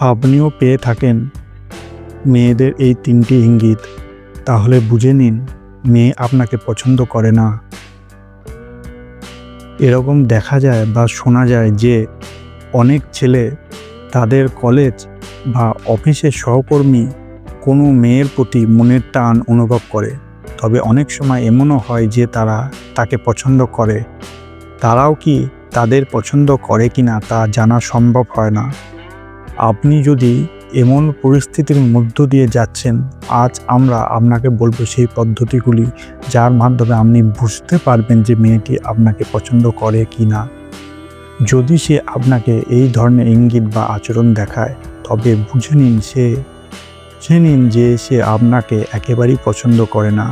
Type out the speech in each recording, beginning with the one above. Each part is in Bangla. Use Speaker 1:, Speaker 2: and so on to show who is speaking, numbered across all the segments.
Speaker 1: আপনিও পেয়ে থাকেন মেয়েদের এই 3টি ইঙ্গিত, তাহলে বুঝে নিন মেয়ে আপনাকে পছন্দ করে না। এরকম দেখা যায় বা শোনা যায় যে অনেক ছেলে তাদের কলেজ বা অফিসের সহকর্মী কোনো মেয়ের প্রতি মনের টান অনুভব করে, তবে অনেক সময় এমনও হয় যে তারা তাকে পছন্দ করে। তারাও কি তাদের পছন্দ করে কিনা তা জানা সম্ভব হয় না। আপনি যদি এমন পরিস্থিতির মধ্য দিয়ে যাচ্ছেন, আজ আমরা আপনাকে বলবো সেই পদ্ধতিগুলি, যার মাধ্যমে আপনি বুঝতে পারবেন যে মেয়েটি আপনাকে পছন্দ করে কি না। যদি সে আপনাকে এই ধরনের ইঙ্গিত বা আচরণ দেখায়, তবে বুঝে নিন যে সে আপনাকে একেবারেই পছন্দ করে না।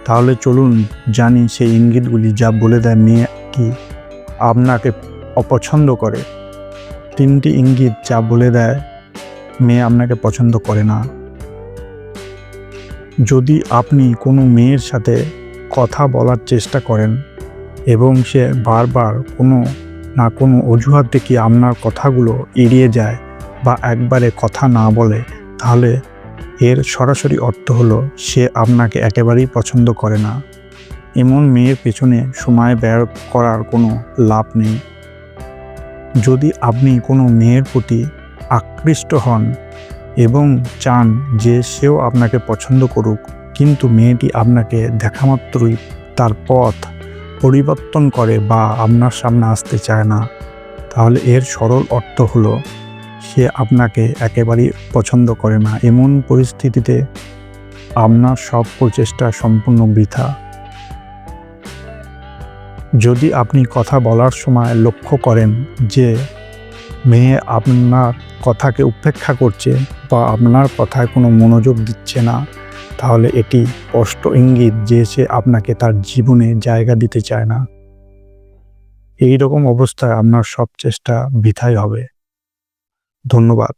Speaker 1: তাহলে চলুন জানি সেই ইঙ্গিতগুলি যা বলে দেয় মেয়েটি আপনাকে অপছন্দ করে। 3টি ইঙ্গিত যা বলে দেয় মেয়ে আপনাকে পছন্দ করে না। যদি আপনি কোনো মেয়ের সাথে কথা বলার চেষ্টা করেন এবং সে বারবার কোনো না কোনো অজুহাত দেখিয়ে আপনার কথাগুলো এড়িয়ে যায় বা একবারে কথা না বলে, তাহলে এর সরাসরি অর্থ হলো সে আপনাকে একেবারেই পছন্দ করে না। এমন মেয়ের পেছনে সময় ব্যয় করার কোনো লাভ নেই। যদি আপনি কোনো মেয়ের প্রতি আকৃষ্ট হন এবং চান যে সেও আপনাকে পছন্দ করুক, কিন্তু মেয়েটি আপনাকে দেখামাত্রই তার পথ পরিবর্তন করে বা আপনার সামনে আসতে চায় না, তাহলে এর সরল অর্থ হলো সে আপনাকে একেবারেই পছন্দ করে না। এমন পরিস্থিতিতে আপনার সব প্রচেষ্টা সম্পূর্ণ বৃথা। যদি আপনি কথা বলার সময় লক্ষ্য করেন যে মেয়ে আপনার কথাকে উপেক্ষা করছে বা আপনার কথায় কোনো মনোযোগ দিচ্ছে না, তাহলে এটি স্পষ্ট ইঙ্গিত যে সে আপনাকে তার জীবনে জায়গা দিতে চায় না। এই রকম অবস্থায় আপনার সব চেষ্টা বৃথাই হবে। ধন্যবাদ।